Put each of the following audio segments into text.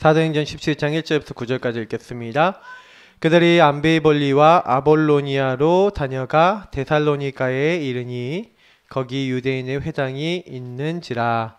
사도행전 17장 1절부터 9절까지 읽겠습니다. 그들이 암비볼리와 아볼로니아로 다녀가 데살로니가에 이르니 거기 유대인의 회당이 있는지라.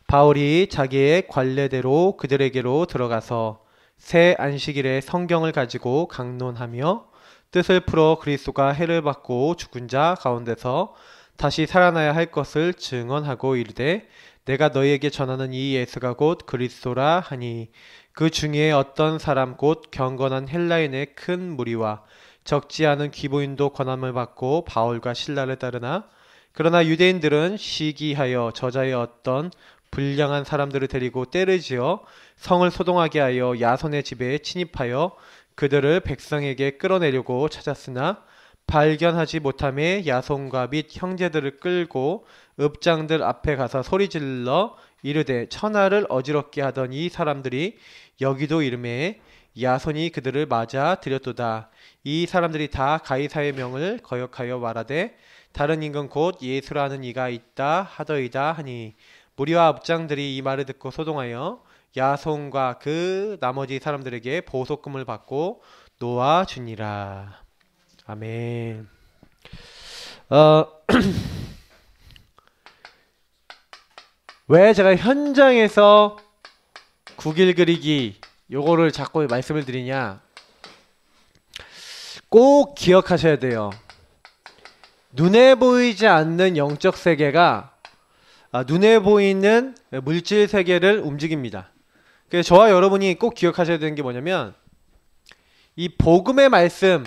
바울이 자기의 관례대로 그들에게로 들어가서 새 안식일에 성경을 가지고 강론하며 뜻을 풀어 그리스도가 해를 받고 죽은 자 가운데서 다시 살아나야 할 것을 증언하고 이르되 내가 너희에게 전하는 이 예수가 곧 그리스도라 하니 그 중에 어떤 사람 곧 경건한 헬라인의 큰 무리와 적지 않은 귀부인도 권함을 받고 바울과 실라를 따르나 그러나 유대인들은 시기하여 저자의 어떤 불량한 사람들을 데리고 때를 지어 성을 소동하게 하여 야손의 집에 침입하여 그들을 백성에게 끌어내려고 찾았으나 발견하지 못함에 야손과 및 형제들을 끌고 읍장들 앞에 가서 소리질러 이르되 천하를 어지럽게 하던 이 사람들이 여기도 이름에 야손이 그들을 맞아 들였도다. 이 사람들이 다 가이사의 명을 거역하여 말하되 다른 임금 곧 예수라는 이가 있다 하더이다 하니 무리와 읍장들이 이 말을 듣고 소동하여 야손과 그 나머지 사람들에게 보석금을 받고 놓아주니라. 아멘. 왜 제가 현장에서 국일 그리기 요거를 자꾸 말씀을 드리냐, 꼭 기억하셔야 돼요. 눈에 보이지 않는 영적 세계가 눈에 보이는 물질 세계를 움직입니다. 그래서 저와 여러분이 꼭 기억하셔야 되는 게 뭐냐면, 이 복음의 말씀,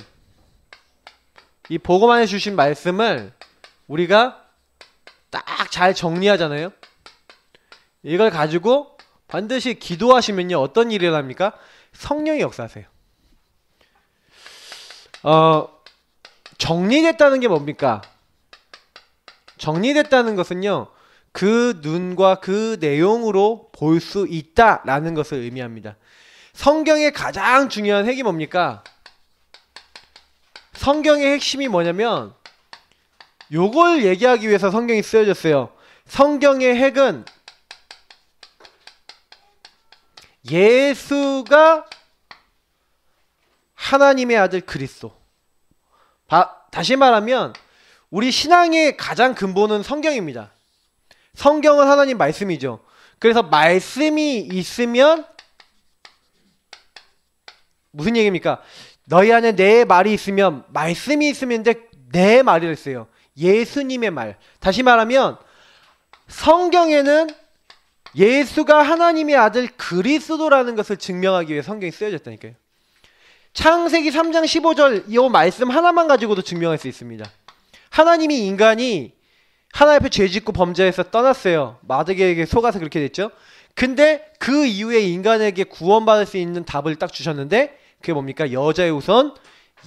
이 복음 안에 주신 말씀을 우리가 딱 잘 정리하잖아요. 이걸 가지고 반드시 기도하시면요, 어떤 일이 일어납니까? 성령이 역사하세요. 정리됐다는 게 뭡니까? 정리됐다는 것은요, 그 눈과 그 내용으로 볼 수 있다라는 것을 의미합니다. 성경의 가장 중요한 핵이 뭡니까? 성경의 핵심이 뭐냐면, 요걸 얘기하기 위해서 성경이 쓰여졌어요. 성경의 핵은 예수가 하나님의 아들 그리스도. 다시 말하면 우리 신앙의 가장 근본은 성경입니다. 성경은 하나님 말씀이죠. 그래서 말씀이 있으면 무슨 얘기입니까? 너희 안에 내 말이 있으면, 말씀이 있으면 내 말이라 했어요. 예수님의 말. 다시 말하면 성경에는 예수가 하나님의 아들 그리스도라는 것을 증명하기 위해 성경이 쓰여졌다니까요. 창세기 3장 15절 이 말씀 하나만 가지고도 증명할 수 있습니다. 하나님이 인간이 하나님 앞에 죄짓고 범죄해서 떠났어요. 마득에게 속아서 그렇게 됐죠. 근데 그 이후에 인간에게 구원받을 수 있는 답을 딱 주셨는데, 그게 뭡니까? 여자의 우선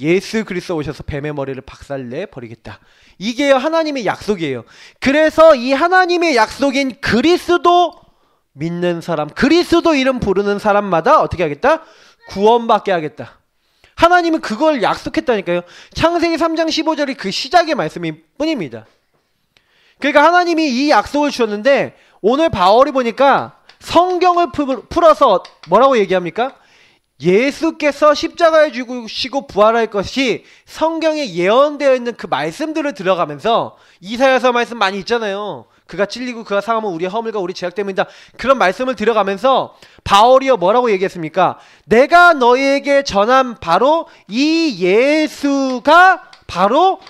예수 그리스도 오셔서 뱀의 머리를 박살내 버리겠다. 이게 하나님의 약속이에요. 그래서 이 하나님의 약속인 그리스도 믿는 사람, 그리스도 이름 부르는 사람마다 어떻게 하겠다? 구원받게 하겠다. 하나님은 그걸 약속했다니까요. 창세기 3장 15절이 그 시작의 말씀일 뿐입니다. 그러니까 하나님이 이 약속을 주셨는데, 오늘 바울이 보니까 성경을 풀어서 뭐라고 얘기합니까? 예수께서 십자가에 죽으시고 부활할 것이 성경에 예언되어 있는 그 말씀들을 들어가면서, 이사야서 말씀 많이 있잖아요. 그가 찔리고 그가 상함은 우리의 허물과 우리 죄악 때문이다. 그런 말씀을 들어가면서 바울이요 뭐라고 얘기했습니까? 내가 너희에게 전한 바로 이 예수가 바로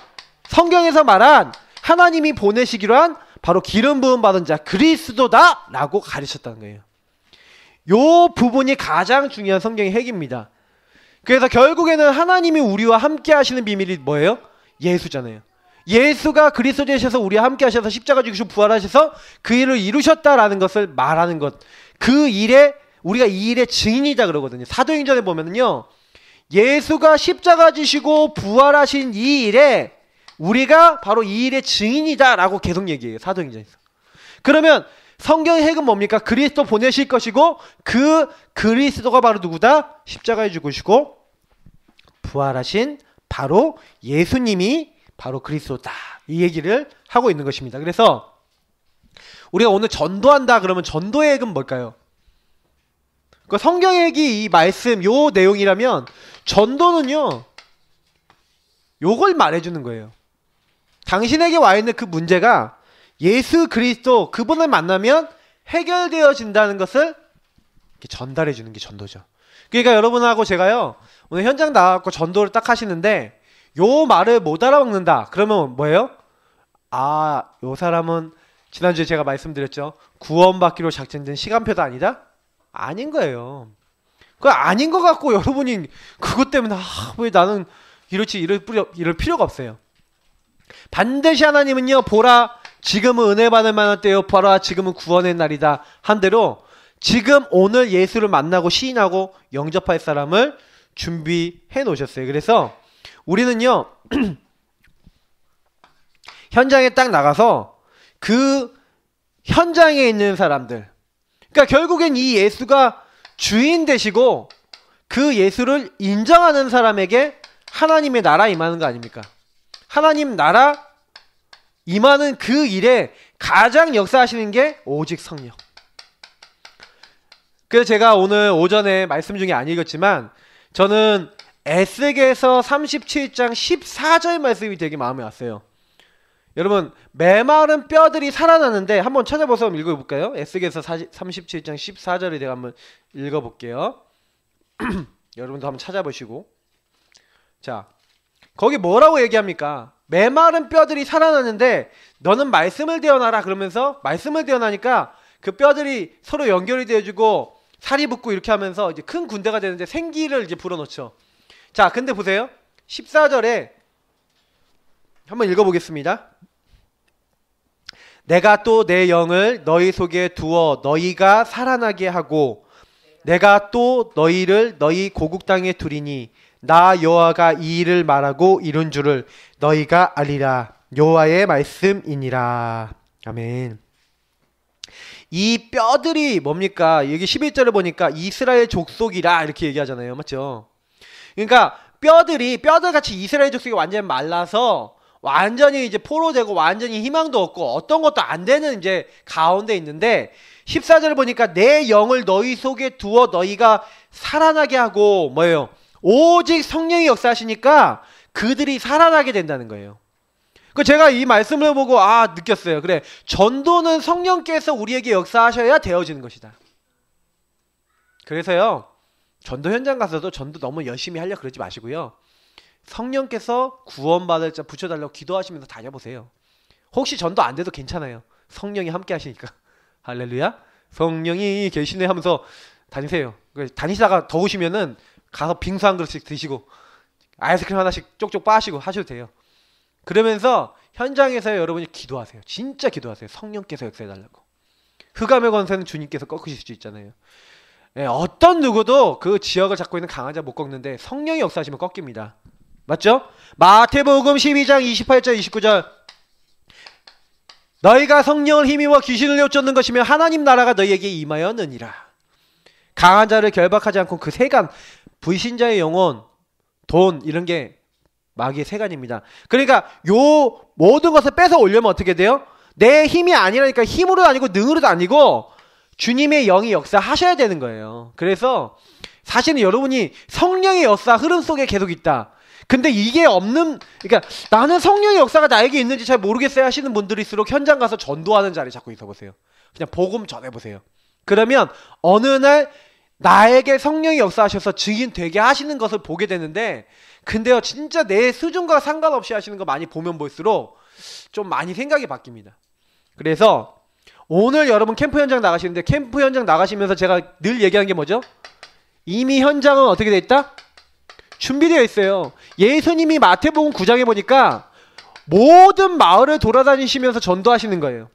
성경에서 말한 하나님이 보내시기로 한 바로 기름 부음 받은 자 그리스도다 라고 가르쳤다는 거예요. 요 부분이 가장 중요한 성경의 핵입니다. 그래서 결국에는 하나님이 우리와 함께 하시는 비밀이 뭐예요? 예수잖아요. 예수가 그리스도 되셔서 우리와 함께 하셔서 십자가 죽으시고 부활하셔서 그 일을 이루셨다라는 것을 말하는 것. 그 일에 우리가 이 일의 증인이다 그러거든요. 사도행전에 보면은요, 예수가 십자가 지시고 부활하신 이 일에 우리가 바로 이 일의 증인이다 라고 계속 얘기해요. 사도행전에서. 그러면 성경의 핵은 뭡니까? 그리스도 보내실 것이고, 그 그리스도가 바로 누구다? 십자가에 죽으시고 부활하신 바로 예수님이 바로 그리스도다. 이 얘기를 하고 있는 것입니다. 그래서 우리가 오늘 전도한다 그러면 전도의 핵은 뭘까요? 그 성경의 이 말씀, 요 내용이라면 전도는요, 요걸 말해주는 거예요. 당신에게 와 있는 그 문제가 예수 그리스도 그분을 만나면 해결되어진다는 것을 이렇게 전달해 주는 게 전도죠. 그러니까 여러분하고 제가요, 오늘 현장 나가고 전도를 딱 하시는데 요 말을 못 알아먹는다. 그러면 뭐예요? 아, 요 사람은 지난주에 제가 말씀드렸죠. 구원받기로 작정된 시간표도 아니다? 아닌 거예요. 그거 아닌 것 같고 여러분이 그것 때문에 왜 나는 이럴 필요가 없어요. 반드시 하나님은요, 보라 지금은 은혜 받을 만한 때요, 보라 지금은 구원의 날이다 한 대로 지금 오늘 예수를 만나고 시인하고 영접할 사람을 준비해 놓으셨어요. 그래서 우리는요 현장에 딱 나가서 그 현장에 있는 사람들, 그러니까 결국엔 이 예수가 주인 되시고 그 예수를 인정하는 사람에게 하나님의 나라 임하는 거 아닙니까? 하나님 나라 임하는 그 일에 가장 역사하시는 게 오직 성령. 그래서 제가 오늘 오전에 말씀 중에 안 읽었지만 저는 에스겔서 37장 14절 말씀이 되게 마음에 왔어요. 여러분, 메마른 뼈들이 살아나는데 한번 찾아보서 한번 읽어볼까요? 에스겔서 37장 14절에 내가 한번 읽어볼게요. 여러분도 한번 찾아보시고. 자, 거기 뭐라고 얘기합니까? 메마른 뼈들이 살아나는데 너는 말씀을 대어나라 그러면서 말씀을 대어나니까 그 뼈들이 서로 연결이 되어주고 살이 붙고 이렇게 하면서 이제 큰 군대가 되는데 생기를 이제 불어넣죠. 자, 근데 보세요. 14절에 한번 읽어보겠습니다. 내가 또 내 영을 너희 속에 두어 너희가 살아나게 하고 내가 또 너희를 너희 고국 땅에 두리니 나 여호와가 이 일을 말하고 이룬 줄을 너희가 알리라. 여호와의 말씀이니라. 아멘. 이 뼈들이 뭡니까? 여기 11절을 보니까 이스라엘 족속이라 이렇게 얘기하잖아요. 맞죠? 그러니까 뼈들같이 이스라엘 족속이 완전히 말라서 완전히 이제 포로되고 완전히 희망도 없고 어떤 것도 안 되는 이제 가운데 있는데 14절을 보니까 내 영을 너희 속에 두어 너희가 살아나게 하고 뭐예요? 오직 성령이 역사하시니까 그들이 살아나게 된다는 거예요. 그 제가 이 말씀을 보고 느꼈어요. 그래, 전도는 성령께서 우리에게 역사하셔야 되어지는 것이다. 그래서요, 전도 현장 가서도 전도 너무 열심히 하려고 그러지 마시고요. 성령께서 구원받을 자 붙여달라고 기도하시면서 다녀보세요. 혹시 전도 안 돼도 괜찮아요. 성령이 함께 하시니까. 할렐루야. 성령이 계시네 하면서 다니세요. 다니시다가 더우시면은 가서 빙수 한 그릇씩 드시고 아이스크림 하나씩 쪽쪽 빠시고 하셔도 돼요. 그러면서 현장에서 여러분이 기도하세요. 진짜 기도하세요. 성령께서 역사해달라고. 흑암의 권세는 주님께서 꺾으실 수 있잖아요. 네, 어떤 누구도 그 지역을 잡고 있는 강한 자 못 꺾는데 성령이 역사하시면 꺾입니다. 맞죠? 마태복음 12장 28절 29절 너희가 성령을 힘입어 귀신을 내쫓는 것이며 하나님 나라가 너희에게 임하였느니라. 강한 자를 결박하지 않고 그 세간, 불신자의 영혼, 돈 이런 게 마귀의 세간입니다. 그러니까 요 모든 것을 뺏어 올려면 어떻게 돼요? 내 힘이 아니라니까, 힘으로도 아니고 능으로도 아니고 주님의 영이 역사하셔야 되는 거예요. 그래서 사실은 여러분이 성령의 역사 흐름 속에 계속 있다. 근데 이게 없는, 그러니까 나는 성령의 역사가 나에게 있는지 잘 모르겠어요 하시는 분들일수록 현장 가서 전도하는 자리에 자꾸 있어보세요. 그냥 복음 전해보세요. 그러면 어느 날 나에게 성령이 역사하셔서 증인 되게 하시는 것을 보게 되는데, 근데요 진짜 내 수준과 상관없이 하시는 거 많이 보면 볼수록 좀 많이 생각이 바뀝니다. 그래서 오늘 여러분 캠프 현장 나가시는데, 캠프 현장 나가시면서 제가 늘 얘기하는 게 뭐죠? 이미 현장은 어떻게 돼 있다? 준비되어 있어요. 예수님이 마태복음 9장에 보니까 모든 마을을 돌아다니시면서 전도하시는 거예요.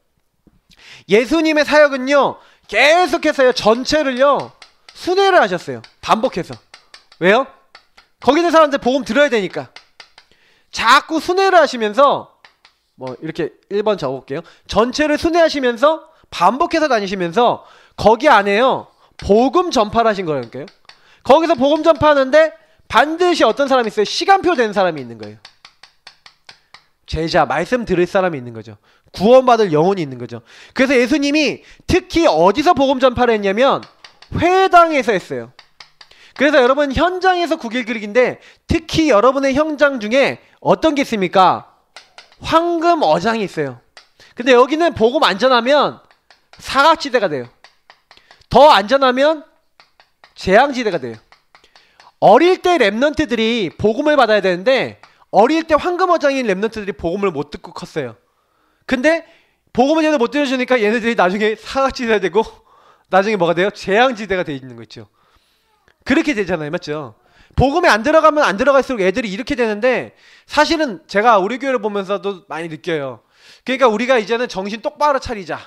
예수님의 사역은요 계속해서요 전체를요 순회를 하셨어요. 반복해서. 왜요? 거기 있는 사람들 복음 들어야 되니까. 자꾸 순회를 하시면서 뭐 이렇게 1번 적어볼게요. 전체를 순회하시면서 반복해서 다니시면서 거기 안에요 복음 전파를 하신 거라니까요. 거기서 복음 전파하는데 반드시 어떤 사람이 있어요? 시간표 된 사람이 있는 거예요. 제자, 말씀 들을 사람이 있는 거죠. 구원받을 영혼이 있는 거죠. 그래서 예수님이 특히 어디서 복음 전파를 했냐면 회당에서 했어요. 그래서 여러분 현장에서 국일 그리기인데 특히 여러분의 현장 중에 어떤 게 있습니까? 황금 어장이 있어요. 근데 여기는 복음 안전하면 사각지대가 돼요. 더 안전하면 재앙지대가 돼요. 어릴 때 랩런트들이 복음을 받아야 되는데 어릴 때 황금 어장인 랩런트들이 복음을 못 듣고 컸어요. 근데 복음을 얘들 못 들어주니까 얘네들이 나중에 사각지대가 되고 나중에 뭐가 돼요? 재앙지대가 돼 있는 거 있죠. 그렇게 되잖아요. 맞죠? 복음에 안 들어가면 안 들어갈수록 애들이 이렇게 되는데 사실은 제가 우리 교회를 보면서도 많이 느껴요. 그러니까 우리가 이제는 정신 똑바로 차리자.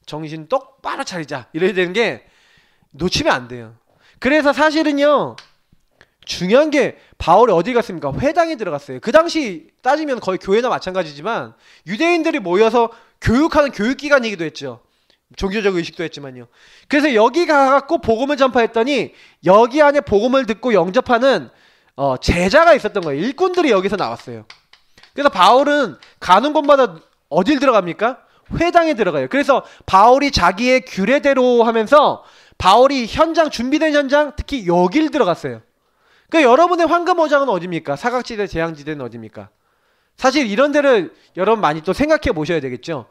정신 똑바로 차리자. 이래야 되는 게 놓치면 안 돼요. 그래서 사실은요. 중요한 게 바울이 어디 갔습니까? 회당에 들어갔어요. 그 당시 따지면 거의 교회나 마찬가지지만 유대인들이 모여서 교육하는 교육기관이기도 했죠. 종교적 의식도 했지만요. 그래서 여기 가갖고 복음을 전파했더니 여기 안에 복음을 듣고 영접하는 제자가 있었던 거예요. 일꾼들이 여기서 나왔어요. 그래서 바울은 가는 곳마다 어딜 들어갑니까? 회당에 들어가요. 그래서 바울이 자기의 규례대로 하면서 바울이 현장, 준비된 현장, 특히 여길 들어갔어요. 그러니까 여러분의 황금어장은 어디입니까? 사각지대, 재앙지대는 어디입니까? 사실 이런 데를 여러분 많이 또 생각해 보셔야 되겠죠.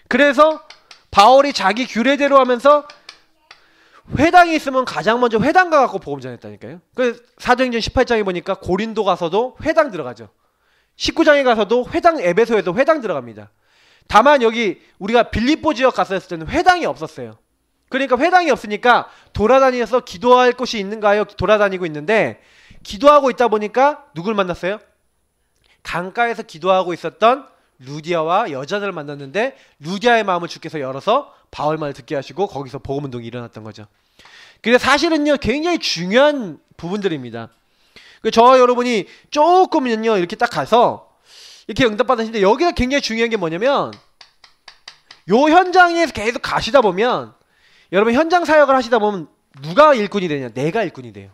그래서 바울이 자기 규례대로 하면서 회당이 있으면 가장 먼저 회당 가갖고 복음 전했다니까요. 그 사도행전 18장에 보니까 고린도 가서도 회당 들어가죠. 19장에 가서도 회당, 에베소에도 회당 들어갑니다. 다만 여기 우리가 빌립보 지역 갔었을 때는 회당이 없었어요. 그러니까 회당이 없으니까 돌아다니면서 기도할 곳이 있는가요? 돌아다니고 있는데 기도하고 있다 보니까 누굴 만났어요? 강가에서 기도하고 있었던 루디아와 여자들을 만났는데 루디아의 마음을 주께서 열어서 바울 말을 듣게 하시고 거기서 복음 운동이 일어났던 거죠. 그래서 사실은요 굉장히 중요한 부분들입니다. 저 여러분이 조금은요 이렇게 딱 가서 이렇게 응답받으시는데 여기가 굉장히 중요한 게 뭐냐면 요 현장에서 계속 가시다 보면 여러분 현장 사역을 하시다 보면 누가 일꾼이 되냐? 내가 일꾼이 돼요.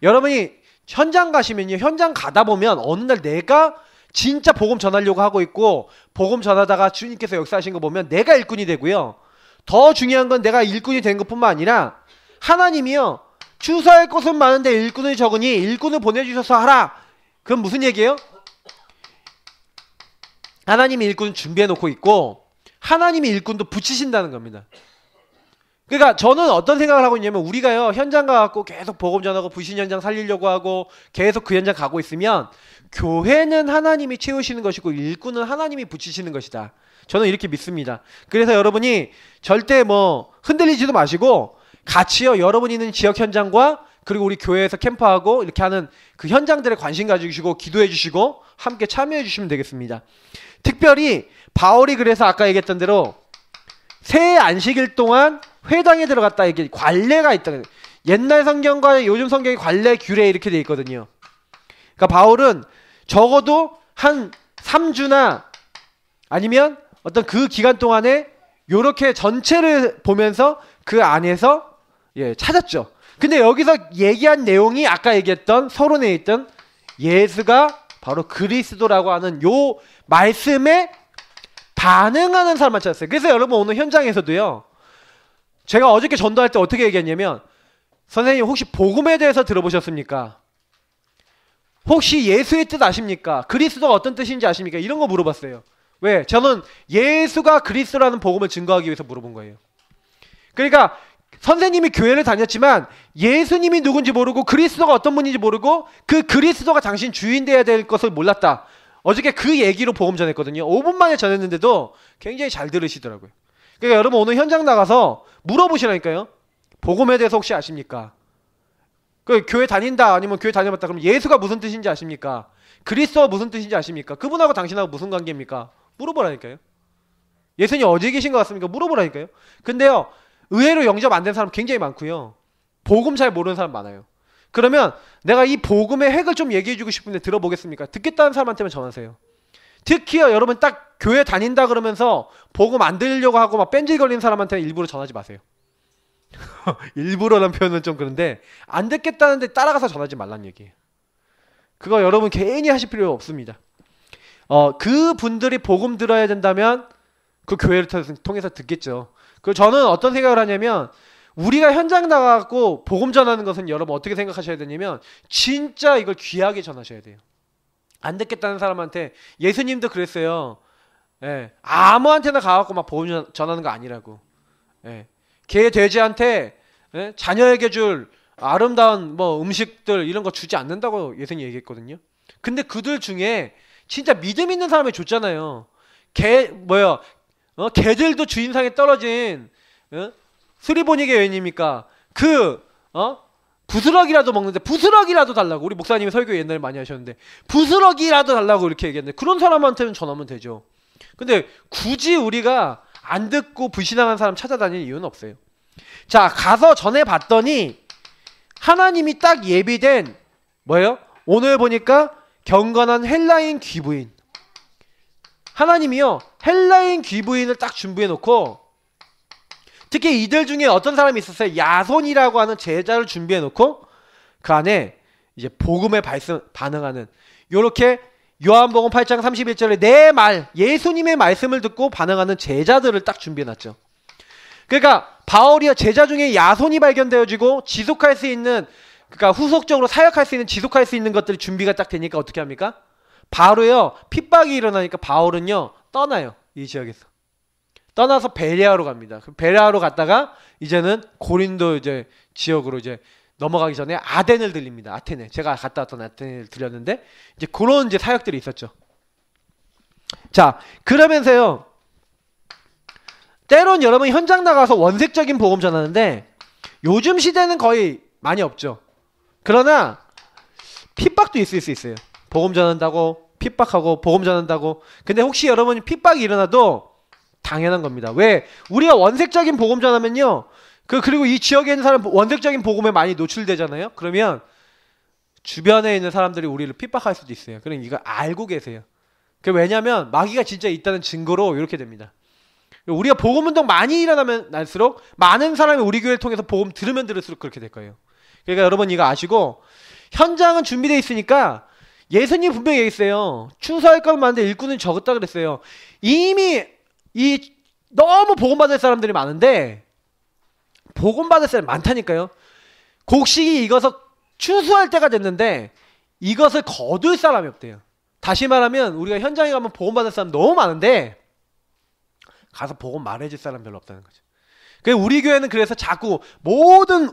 여러분이 현장 가시면요 현장 가다 보면 어느 날 내가 진짜 복음 전하려고 하고 있고 복음 전하다가 주님께서 역사하신 거 보면 내가 일꾼이 되고요. 더 중요한 건 내가 일꾼이 된 것뿐만 아니라 하나님이요. 주사할 것은 많은데 일꾼이 적으니 일꾼을 보내주셔서 하라. 그건 무슨 얘기예요? 하나님이 일꾼 준비해놓고 있고 하나님이 일꾼도 붙이신다는 겁니다. 그러니까 저는 어떤 생각을 하고 있냐면 우리가요 현장 가갖고 계속 복음 전하고 부신 현장 살리려고 하고 계속 그 현장 가고 있으면 교회는 하나님이 채우시는 것이고 일꾼은 하나님이 붙이시는 것이다. 저는 이렇게 믿습니다. 그래서 여러분이 절대 뭐 흔들리지도 마시고 같이요 여러분이 있는 지역 현장과 그리고 우리 교회에서 캠프하고 이렇게 하는 그 현장들에 관심 가지시고 기도해 주시고 함께 참여해 주시면 되겠습니다. 특별히 바울이 그래서 아까 얘기했던 대로 새 안식일 동안 회당에 들어갔다 이게 관례가 있다. 옛날 성경과 요즘 성경의 관례 규례 이렇게 돼 있거든요. 그러니까 바울은 적어도 한 3주나 아니면 어떤 그 기간 동안에 요렇게 전체를 보면서 그 안에서 찾았죠. 근데 여기서 얘기한 내용이 아까 얘기했던 서론에 있던 예수가 바로 그리스도라고 하는 요 말씀에 반응하는 사람만 찾았어요. 그래서 여러분 오늘 현장에서도요. 제가 어저께 전도할 때 어떻게 얘기했냐면 선생님 혹시 복음에 대해서 들어보셨습니까? 혹시 예수의 뜻 아십니까? 그리스도가 어떤 뜻인지 아십니까? 이런 거 물어봤어요. 왜? 저는 예수가 그리스도라는 복음을 증거하기 위해서 물어본 거예요. 그러니까 선생님이 교회를 다녔지만 예수님이 누군지 모르고 그리스도가 어떤 분인지 모르고 그 그리스도가 당신 주인 되어야 될 것을 몰랐다. 어저께 그 얘기로 복음 전했거든요. 5분 만에 전했는데도 굉장히 잘 들으시더라고요. 그러니까 여러분 오늘 현장 나가서 물어보시라니까요. 복음에 대해서 혹시 아십니까? 그 교회 다닌다 아니면 교회 다녀봤다 그러면 예수가 무슨 뜻인지 아십니까? 그리스도가 무슨 뜻인지 아십니까? 그분하고 당신하고 무슨 관계입니까? 물어보라니까요. 예수님 어디에 계신 것 같습니까? 물어보라니까요. 근데요 의외로 영접 안 된 사람 굉장히 많고요. 복음 잘 모르는 사람 많아요. 그러면 내가 이 복음의 핵을 좀 얘기해주고 싶은데 들어보겠습니까? 듣겠다는 사람한테만 전하세요. 특히요 여러분 딱 교회 다닌다 그러면서 복음 안 들으려고 하고 막 뺀질거리는 사람한테는 일부러 전하지 마세요. 일부러라는 표현은 좀 그런데 안 듣겠다는데 따라가서 전하지 말란 얘기예요. 그거 여러분 개인이 하실 필요 없습니다. 그 분들이 복음 들어야 된다면 그 교회를 통해서 듣겠죠. 그 저는 어떤 생각을 하냐면 우리가 현장 나가고 복음 전하는 것은 여러분 어떻게 생각하셔야 되냐면 진짜 이걸 귀하게 전하셔야 돼요. 안 듣겠다는 사람한테 예수님도 그랬어요. 예, 아무한테나 가갖고 막 복음 전하는 거 아니라고. 예, 개 돼지한테 예? 자녀에게 줄 아름다운 뭐 음식들 이런 거 주지 않는다고 예수님이 얘기했거든요. 근데 그들 중에 진짜 믿음 있는 사람이 줬잖아요. 개들도 주인상에 떨어진 수리보니게 여인입니까? 부스러기라도 먹는데 부스러기라도 달라고. 우리 목사님이 설교 옛날에 많이 하셨는데 부스러기라도 달라고 이렇게 얘기했는데 그런 사람한테는 전하면 되죠. 근데 굳이 우리가 안 듣고 불신앙한 사람 찾아다닐 이유는 없어요. 자, 가서 전해봤더니 하나님이 딱 예비된 뭐예요? 오늘 보니까 경건한 헬라인 귀부인. 하나님이요 헬라인 귀부인을 딱 준비해놓고 특히 이들 중에 어떤 사람이 있었어요. 야손이라고 하는 제자를 준비해놓고 그 안에 이제 복음에 반응하는 요렇게 요한복음 8장 31절에 내 말 예수님의 말씀을 듣고 반응하는 제자들을 딱 준비해놨죠. 그러니까 바울이 제자 중에 야손이 발견되어지고 지속할 수 있는 그러니까 후속적으로 사역할 수 있는 지속할 수 있는 것들이 준비가 딱 되니까 어떻게 합니까? 바로요 핍박이 일어나니까 바울은요 떠나요. 이 지역에서 떠나서 베레아로 갑니다. 베레아로 갔다가 이제는 고린도 이제 지역으로 이제 넘어가기 전에 아덴을 들립니다. 아테네. 제가 갔다 왔던 아테네를 들렸는데 이제 그런 이제 사역들이 있었죠. 자, 그러면서요. 때론 여러분 현장 나가서 원색적인 복음 전하는데 요즘 시대는 거의 많이 없죠. 그러나 핍박도 있을 수 있어요. 복음 전한다고 핍박하고 복음 전한다고. 근데 혹시 여러분이 핍박이 일어나도 당연한 겁니다. 왜? 우리가 원색적인 복음 전하면요. 그리고 이 지역에 있는 사람 원색적인 복음에 많이 노출되잖아요. 그러면 주변에 있는 사람들이 우리를 핍박할 수도 있어요. 그럼 이거 알고 계세요. 왜냐하면 마귀가 진짜 있다는 증거로 이렇게 됩니다. 우리가 복음 운동 많이 일어나면 날수록 많은 사람이 우리 교회를 통해서 복음 들을수록 그렇게 될 거예요. 그러니까 여러분 이거 아시고 현장은 준비되어 있으니까 예수님 분명히 얘기했어요. 추수할 것 많은데 일꾼은 적었다 그랬어요. 이미 너무 복음 받을 사람들이 많은데 복음 받을 사람이 많다니까요. 곡식이 익어서 추수할 때가 됐는데 이것을 거둘 사람이 없대요. 다시 말하면 우리가 현장에 가면 복음 받을 사람 너무 많은데 가서 복음 말해줄 사람 별로 없다는 거죠. 우리 교회는 그래서 자꾸 모든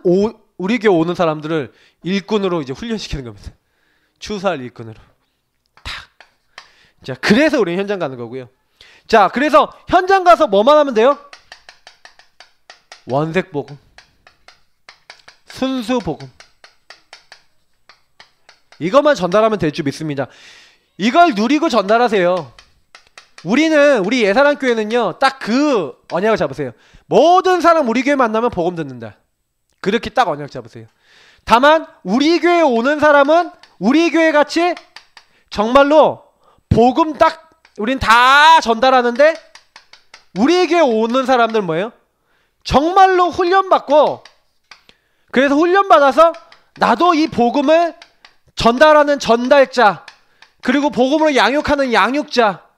우리 교회 오는 사람들을 일꾼으로 이제 훈련시키는 겁니다. 추수할 일꾼으로. 탁. 자, 그래서 우리는 현장 가는 거고요. 자, 그래서 현장 가서 뭐만 하면 돼요? 원색 복음, 순수 복음. 이것만 전달하면 될 줄 믿습니다. 이걸 누리고 전달하세요. 우리 예사랑 교회는요 딱 그 언약을 잡으세요. 모든 사람 우리 교회 만나면 복음 듣는다. 그렇게 딱 언약 잡으세요. 다만 우리 교회에 오는 사람은 우리 교회 같이 정말로 복음 딱 우린 다 전달하는데 우리 교회 오는 사람들 뭐예요? 정말로 훈련받고 그래서 훈련받아서 나도 이 복음을 전달하는 전달자 그리고 복음으로 양육하는 양육자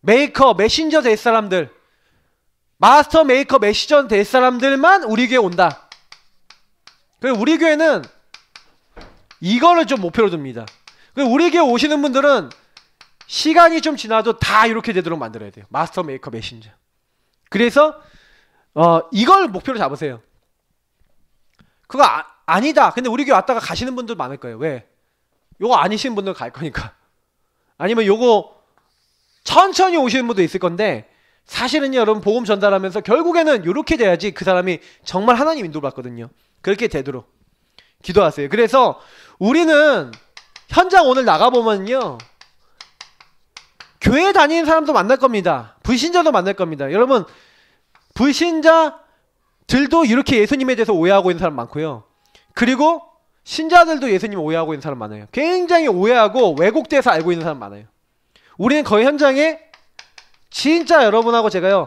메이커, 메신저 될 사람들 마스터 메이커, 메신저 될 사람들만 우리 교회 온다. 그리고 우리 교회는 이거를 좀 목표로 둡니다. 그리고 우리 교회 오시는 분들은 시간이 좀 지나도 다 이렇게 되도록 만들어야 돼요. 마스터 메이커, 메신저. 그래서 이걸 목표로 잡으세요. 그거 아니다. 근데 우리 교회 왔다가 가시는 분들 많을 거예요. 왜? 요거 아니신 분들 갈 거니까. 아니면 요거 천천히 오시는 분도 있을 건데 사실은요 여러분 복음 전달하면서 결국에는 이렇게 돼야지 그 사람이 정말 하나님 인도 받거든요. 그렇게 되도록 기도하세요. 그래서 우리는 현장 오늘 나가보면요 교회 다니는 사람도 만날 겁니다. 불신자도 만날 겁니다. 여러분 불신자들도 이렇게 예수님에 대해서 오해하고 있는 사람 많고요. 그리고 신자들도 예수님 오해하고 있는 사람 많아요. 굉장히 오해하고 왜곡돼서 알고 있는 사람 많아요. 우리는 거의 현장에 진짜 여러분하고 제가요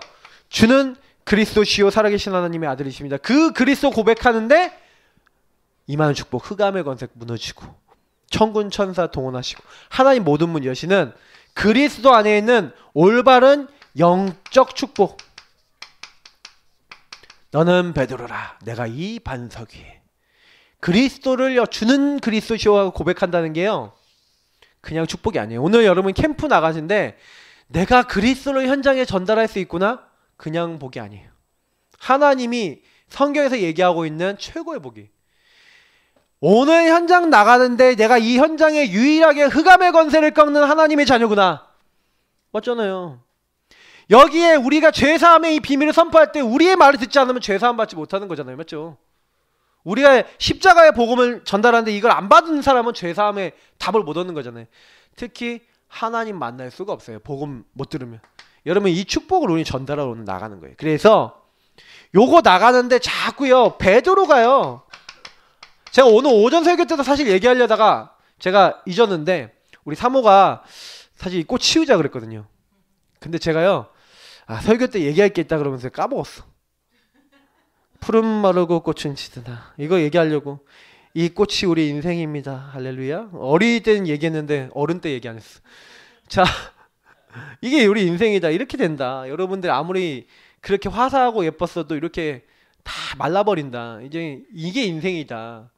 주는 그리스도시요 살아계신 하나님의 아들이십니다. 그 그리스도 고백하는데 임하는 축복 흑암의 권세 무너지고 천군 천사 동원하시고 하나님 모든 문 여시는 그리스도 안에 있는 올바른 영적 축복 너는 베드로라. 내가 이 반석 위에. 그리스도를 주는 그리스도시오 고백한다는 게요, 그냥 축복이 아니에요. 오늘 여러분 캠프 나가신데 내가 그리스도를 현장에 전달할 수 있구나? 그냥 복이 아니에요. 하나님이 성경에서 얘기하고 있는 최고의 복이. 오늘 현장 나가는데 내가 이 현장에 유일하게 흑암의 권세를 꺾는 하나님의 자녀구나. 맞잖아요. 여기에 우리가 죄사함의 이 비밀을 선포할 때 우리의 말을 듣지 않으면 죄사함 받지 못하는 거잖아요. 맞죠? 우리가 십자가의 복음을 전달하는데 이걸 안 받은 사람은 죄사함의 답을 못 얻는 거잖아요. 특히 하나님 만날 수가 없어요. 복음 못 들으면. 여러분 이 축복을 우리 전달하러 오늘 나가는 거예요. 그래서 요거 나가는데 자꾸요 베드로가요, 제가 오늘 오전 설교 때도 사실 얘기하려다가 제가 잊었는데 우리 사모가 사실 꽃 치우자 그랬거든요. 근데 제가요 설교 때 얘기할 게 있다 그러면서 까먹었어. 푸른 마르고 꽃은 지드나 이거 얘기하려고. 이 꽃이 우리 인생입니다. 할렐루야. 어릴 때는 얘기했는데 어른 때 얘기 안 했어. 자, 이게 우리 인생이다. 이렇게 된다. 여러분들 아무리 그렇게 화사하고 예뻤어도 이렇게 다 말라버린다. 이제 이게 인생이다.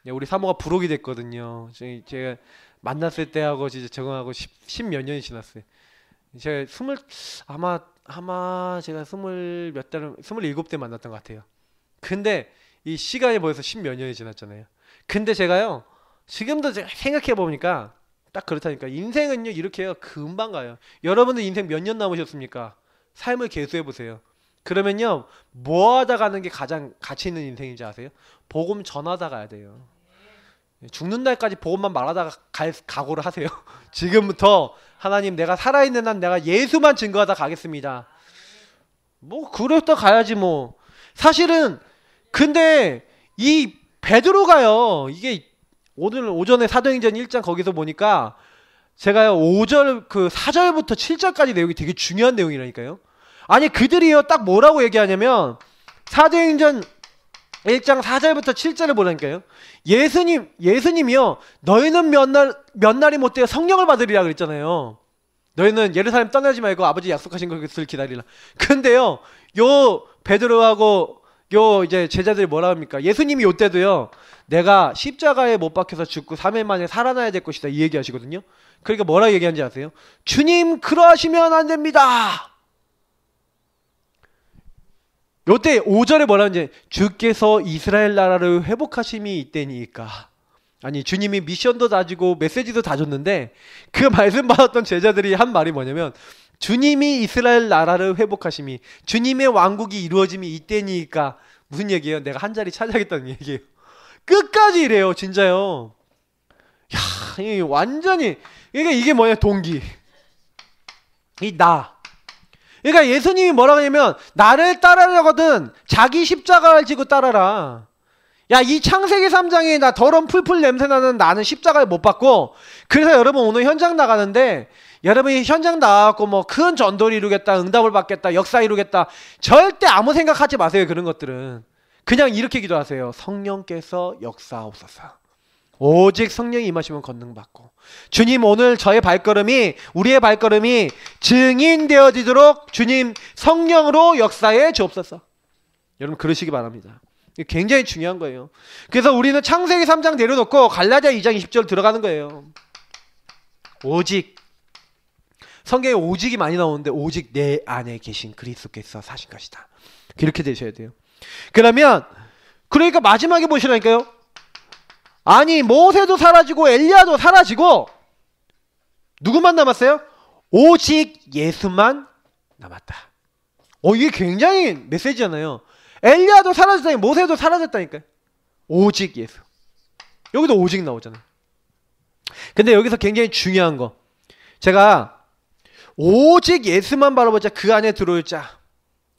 우리 사모가 부록이 됐거든요. 제가 만났을 때하고 진짜 적응하고 10몇 년이 지났어요. 제가 아마 제가 27대 만났던 것 같아요. 근데 이 시간이 벌써 10몇 년이 지났잖아요. 근데 제가요 지금도 제가 생각해 보니까 딱 그렇다니까. 인생은요 이렇게 해요. 금방 가요. 여러분들 인생 몇 년 남으셨습니까? 삶을 계수해 보세요. 그러면요 뭐 하다 가는 게 가장 가치 있는 인생인지 아세요? 복음 전하다 가야 돼요. 죽는 날까지 복음만 말하다가 갈 각오를 하세요. 지금부터 하나님 내가 살아있는 한 내가 예수만 증거하다 가겠습니다. 뭐 그랬다 가야지 뭐. 사실은 근데 이 베드로가요 이게 오늘 오전에 사도행전 1장 거기서 보니까 제가요 5절 그 4절부터 7절까지 내용이 되게 중요한 내용이라니까요. 아니 그들이요 딱 뭐라고 얘기하냐면 사도행전 1장 4절부터 7절을 보라니까요. 예수님이요 너희는 몇 날이 못되어 성령을 받으리라 그랬잖아요. 너희는 예루살렘 떠나지 말고 아버지 약속하신 것을 기다리라. 근데요 요 베드로하고 요 이제 제자들이 뭐라 합니까? 예수님이 요때도요 내가 십자가에 못 박혀서 죽고 3일 만에 살아나야 될 것이다 이 얘기하시거든요. 그러니까 뭐라 얘기하는지 아세요? 주님 그러하시면 안 됩니다. 요때 5절에 뭐라 하는지 주께서 이스라엘 나라를 회복하심이 있다니까. 아니 주님이 미션도 다 주고 메시지도 다 줬는데 그 말씀 받았던 제자들이 한 말이 뭐냐면 주님이 이스라엘 나라를 회복하심이 주님의 왕국이 이루어짐이 있다니까. 무슨 얘기예요? 내가 한 자리 차지하겠다는 얘기예요. 끝까지 이래요 진짜요. 야 이게 완전히 이게 뭐냐 동기 그러니까 예수님이 뭐라고 하냐면 나를 따르려거든 자기 십자가를 지고 따라라. 야 이 창세기 3장에 나 더러운 풀풀 냄새나는 나는 십자가를 못 받고. 그래서 여러분 오늘 현장 나가는데 여러분이 현장 나가고 뭐 큰 전도를 이루겠다 응답을 받겠다 역사 이루겠다 절대 아무 생각하지 마세요. 그런 것들은 그냥 이렇게 기도하세요. 성령께서 역사하옵소서. 오직 성령이 임하시면 권능받고. 주님 오늘 저의 발걸음이 우리의 발걸음이 증인되어지도록 주님 성령으로 역사해 주옵소서. 여러분 그러시기 바랍니다. 이게 굉장히 중요한 거예요. 그래서 우리는 창세기 3장 내려놓고 갈라디아 2장 20절 들어가는 거예요. 오직 성경에 오직이 많이 나오는데 오직 내 안에 계신 그리스도께서 사신 것이다. 이렇게 되셔야 돼요. 그러니까 마지막에 보시라니까요. 아니 모세도 사라지고 엘리야도 사라지고 누구만 남았어요? 오직 예수만 남았다. 이게 굉장히 메시지잖아요. 엘리야도 사라졌다니 모세도 사라졌다니까요. 오직 예수. 여기도 오직 나오잖아요. 근데 여기서 굉장히 중요한 거 제가 오직 예수만 바라보자 그 안에 들어올 자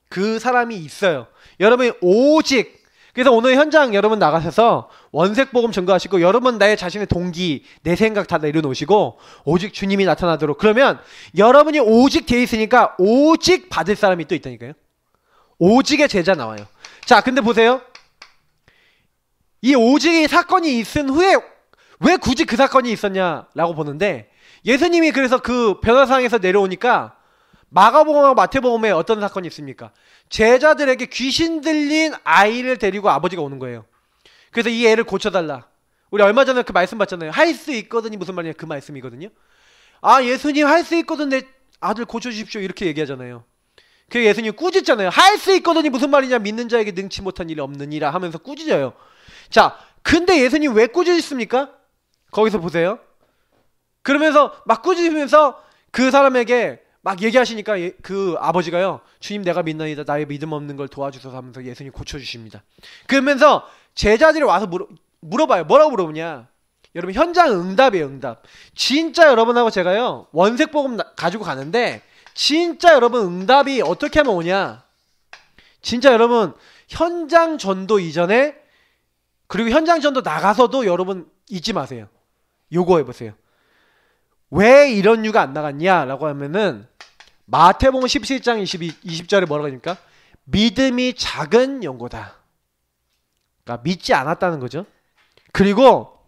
그 사람이 있어요. 여러분이 오직 그래서 오늘 현장 여러분 나가셔서 원색복음 증거하시고 여러분 나의 자신의 동기 내 생각 다 내려놓으시고 오직 주님이 나타나도록. 그러면 여러분이 오직 돼 있으니까 오직 받을 사람이 또 있다니까요. 오직의 제자 나와요. 자 근데 보세요. 이 오직의 사건이 있은 후에 왜 굳이 그 사건이 있었냐라고 보는데 예수님이 그래서 그 변화상에서 내려오니까 마가복음하고 마태복음에 어떤 사건이 있습니까? 제자들에게 귀신 들린 아이를 데리고 아버지가 오는 거예요. 그래서 이 애를 고쳐달라. 우리 얼마 전에 그 말씀 봤잖아요. 할 수 있거든이 무슨 말이냐, 그 말씀이거든요. 아, 예수님 할 수 있거든 내 아들 고쳐주십시오 이렇게 얘기하잖아요. 그 예수님 꾸짖잖아요. 할 수 있거든이 무슨 말이냐, 믿는 자에게 능치 못한 일이 없느니라 하면서 꾸짖어요. 자, 근데 예수님 왜 꾸짖습니까? 거기서 보세요. 그러면서 막 꾸짖으면서 그 사람에게 막 얘기하시니까 그 아버지가요, 주님 내가 믿나이다, 나의 믿음 없는 걸 도와주소서 하면서 예수님 고쳐주십니다. 그러면서 제자들이 와서 물어봐요. 뭐라고 물어보냐, 여러분 현장 응답이에요. 응답. 진짜 여러분하고 제가요 원색복음 가지고 가는데 진짜 여러분 응답이 어떻게 하면 오냐, 진짜 여러분 현장 전도 이전에 그리고 현장 전도 나가서도 여러분 잊지 마세요. 요거 해보세요. 왜 이런 유가 안 나갔냐 라고 하면은 마태복음 17장 20절에 뭐라고 하니까 믿음이 작은 영고다. 그러니까 믿지 않았다는 거죠. 그리고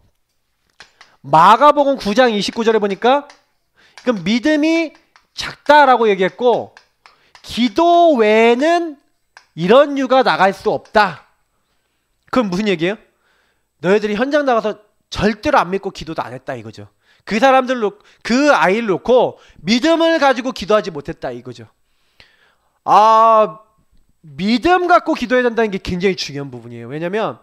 마가복음 9장 29절에 보니까 그럼 믿음이 작다라고 얘기했고 기도 외에는 이런 유가 나갈 수 없다. 그럼 무슨 얘기예요? 너희들이 현장 나가서 절대로 안 믿고 기도도 안 했다 이거죠. 그 그 아이를 놓고 믿음을 가지고 기도하지 못했다 이거죠. 아, 믿음 갖고 기도해야 된다는 게 굉장히 중요한 부분이에요. 왜냐면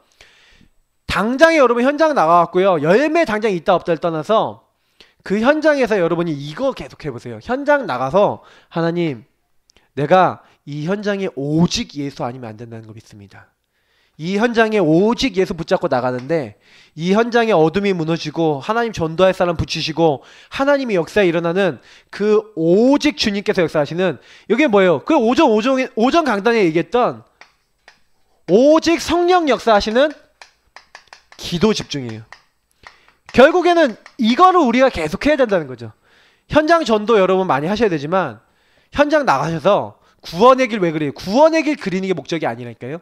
당장에 여러분 현장 나가갖고요, 열매 당장 있다 없다를 떠나서 그 현장에서 여러분이 이거 계속 해보세요. 현장 나가서 하나님, 내가 이 현장에 오직 예수 아니면 안 된다는 걸 믿습니다. 이 현장에 오직 예수 붙잡고 나가는데 이 현장에 어둠이 무너지고 하나님 전도할 사람 붙이시고 하나님의 역사에 일어나는 그 오직 주님께서 역사하시는, 이게 뭐예요? 그 오전 강단에 얘기했던 오직 성령 역사하시는 기도 집중이에요. 결국에는 이거를 우리가 계속 해야 된다는 거죠. 현장 전도 여러분 많이 하셔야 되지만 현장 나가셔서 구원의 길 왜 그래요? 구원의 길 그리는 게 목적이 아니라니까요.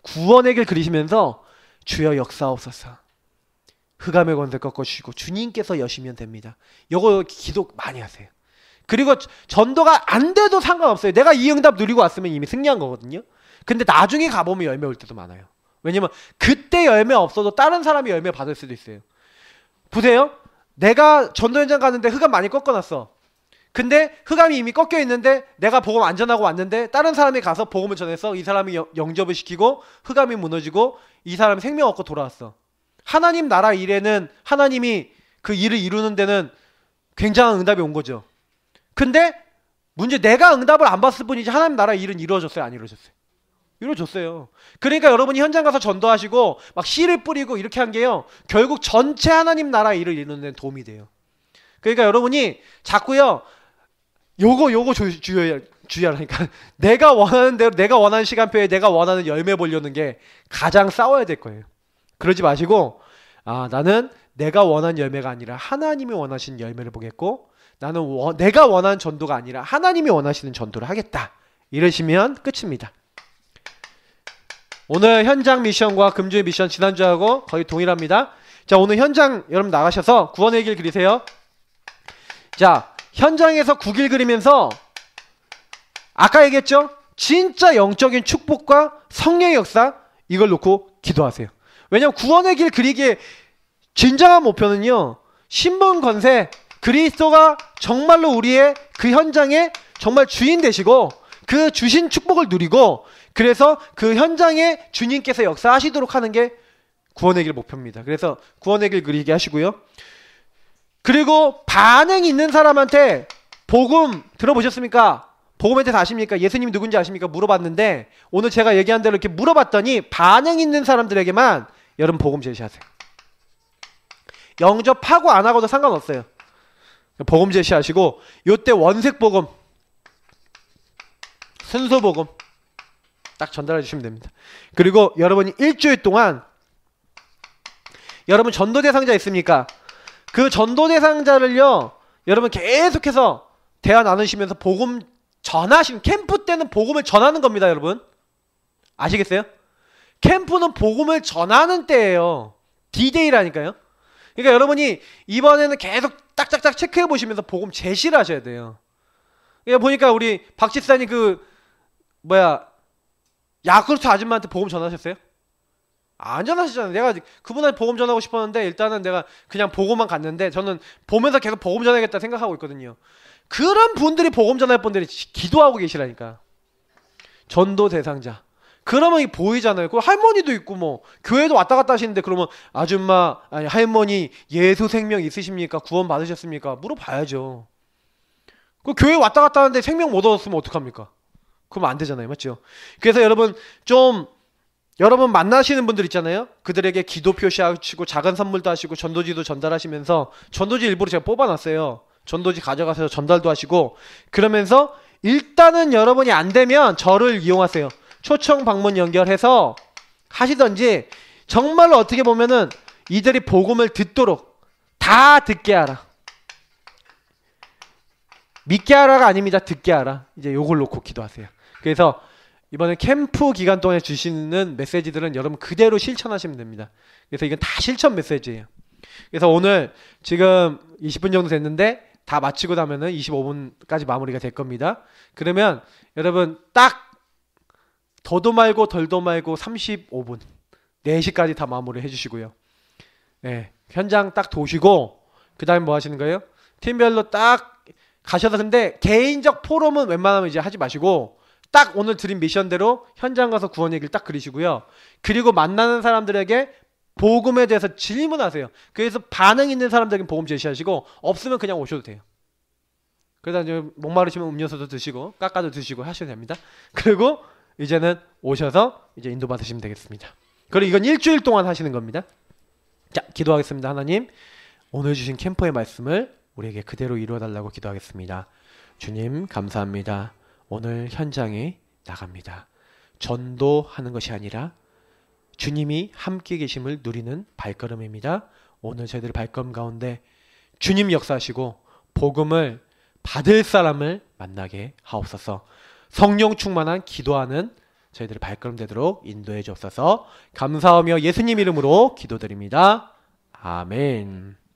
구원의 길 그리시면서 주여 역사옵소서, 흑암의 권세 꺾어주시고 주님께서 여시면 됩니다. 요거 기도 많이 하세요. 그리고 전도가 안 돼도 상관없어요. 내가 이 응답 누리고 왔으면 이미 승리한 거거든요. 근데 나중에 가보면 열매 올 때도 많아요. 왜냐면 그때 열매 없어도 다른 사람이 열매 받을 수도 있어요. 보세요. 내가 전도 현장 가는데 흑암 많이 꺾어놨어. 근데 흑암이 이미 꺾여 있는데 내가 복음 안전하고 왔는데 다른 사람이 가서 복음을 전해서 이 사람이 영접을 시키고 흑암이 무너지고 이 사람이 생명 얻고 돌아왔어. 하나님 나라 일에는 하나님이 그 일을 이루는 데는 굉장한 응답이 온 거죠. 근데 문제, 내가 응답을 안 받을 뿐이지 하나님 나라 일은 이루어졌어요, 안 이루어졌어요? 이루어졌어요. 그러니까 여러분이 현장 가서 전도하시고 막 씨를 뿌리고 이렇게 한 게요, 결국 전체 하나님 나라 일을 이루는 데 도움이 돼요. 그러니까 여러분이 자꾸요 요거 주의하라니까. 내가 원하는 대로, 내가 원하는 시간표에 내가 원하는 열매 보려는 게 가장 싸워야 될 거예요. 그러지 마시고, 아, 나는 내가 원하는 열매가 아니라 하나님이 원하시는 열매를 보겠고, 나는 내가 원하는 전도가 아니라 하나님이 원하시는 전도를 하겠다. 이러시면 끝입니다. 오늘 현장 미션과 금주의 미션 지난주하고 거의 동일합니다. 자, 오늘 현장 여러분 나가셔서 구원의 길 그리세요. 자, 현장에서 구길 그리면서 아까 얘기했죠? 진짜 영적인 축복과 성령의 역사, 이걸 놓고 기도하세요. 왜냐면 구원의 길 그리기에 진정한 목표는요, 신분 권세, 그리스도가 정말로 우리의 그 현장에 정말 주인 되시고 그 주신 축복을 누리고, 그래서 그 현장에 주님께서 역사하시도록 하는 게 구원의 길 목표입니다. 그래서 구원의 길 그리게 하시고요. 그리고 반응이 있는 사람한테 복음 들어보셨습니까? 복음에 대해서 아십니까? 예수님이 누군지 아십니까? 물어봤는데 오늘 제가 얘기한 대로 이렇게 물어봤더니 반응 있는 사람들에게만 여러분 복음 제시하세요. 영접하고 안 하고도 상관없어요. 복음 제시하시고, 요때 원색 복음, 순서 복음 딱 전달해 주시면 됩니다. 그리고 여러분이 일주일 동안 여러분 전도 대상자 있습니까? 그 전도 대상자를요, 여러분 계속해서 대화 나누시면서 복음 전하시는, 캠프 때는 복음을 전하는 겁니다, 여러분. 아시겠어요? 캠프는 복음을 전하는 때예요. D-Day라니까요. 그러니까 여러분이 이번에는 계속 딱딱딱 체크해 보시면서 복음 제시를 하셔야 돼요. 그러니까 보니까 우리 박 집사님 야쿠르트 아줌마한테 보험 전화하셨어요? 안 전화하시잖아요. 내가 그분한테 보험 전화하고 싶었는데 일단은 내가 그냥 보고만 갔는데 저는 보면서 계속 보험 전화하겠다 생각하고 있거든요. 그런 분들이 보험 전화할 분들이 기도하고 계시라니까. 전도 대상자. 그러면 이 보이잖아요. 그 할머니도 있고 뭐 교회도 왔다 갔다 하시는데 그러면 아줌마 아니 할머니 예수 생명 있으십니까? 구원 받으셨습니까? 물어봐야죠. 그 교회 왔다 갔다 하는데 생명 못 얻었으면 어떡합니까? 그러면 안 되잖아요. 맞죠? 그래서 여러분 만나시는 분들 있잖아요. 그들에게 기도 표시하시고 작은 선물도 하시고 전도지도 전달하시면서 전도지 일부러 제가 뽑아놨어요. 전도지 가져가서 전달도 하시고 그러면서 일단은 여러분이 안 되면 저를 이용하세요. 초청 방문 연결해서 하시던지 정말로 어떻게 보면은 이들이 복음을 듣도록 다 듣게 하라. 믿게 하라가 아닙니다. 듣게 하라. 이제 요걸 놓고 기도하세요. 그래서 이번에 캠프 기간 동안에 주시는 메시지들은 여러분 그대로 실천하시면 됩니다. 그래서 이건 다 실천 메시지예요. 그래서 오늘 지금 20분 정도 됐는데 다 마치고 나면은 25분까지 마무리가 될 겁니다. 그러면 여러분 딱 더도 말고 덜도 말고 35분 4시까지 다 마무리 해주시고요. 네, 현장 딱 도시고 그 다음에 뭐 하시는 거예요? 팀별로 딱 가셔서 근데 개인적 포럼은 웬만하면 이제 하지 마시고 딱 오늘 드린 미션대로 현장 가서 구원 얘기를 딱 그리시고요. 그리고 만나는 사람들에게 복음에 대해서 질문하세요. 그래서 반응 있는 사람들에게 복음 제시하시고 없으면 그냥 오셔도 돼요. 그러다 이제 목마르시면 음료수도 드시고 깎아도 드시고 하셔도 됩니다. 그리고 이제는 오셔서 이제 인도 받으시면 되겠습니다. 그리고 이건 일주일 동안 하시는 겁니다. 자, 기도하겠습니다. 하나님, 오늘 주신 캠프의 말씀을 우리에게 그대로 이루어달라고 기도하겠습니다. 주님 감사합니다. 오늘 현장에 나갑니다. 전도하는 것이 아니라 주님이 함께 계심을 누리는 발걸음입니다. 오늘 저희들 발걸음 가운데 주님 역사하시고 복음을 받을 사람을 만나게 하옵소서. 성령 충만한 기도하는 저희들의 발걸음 되도록 인도해 주옵소서. 감사하며 예수님 이름으로 기도드립니다. 아멘.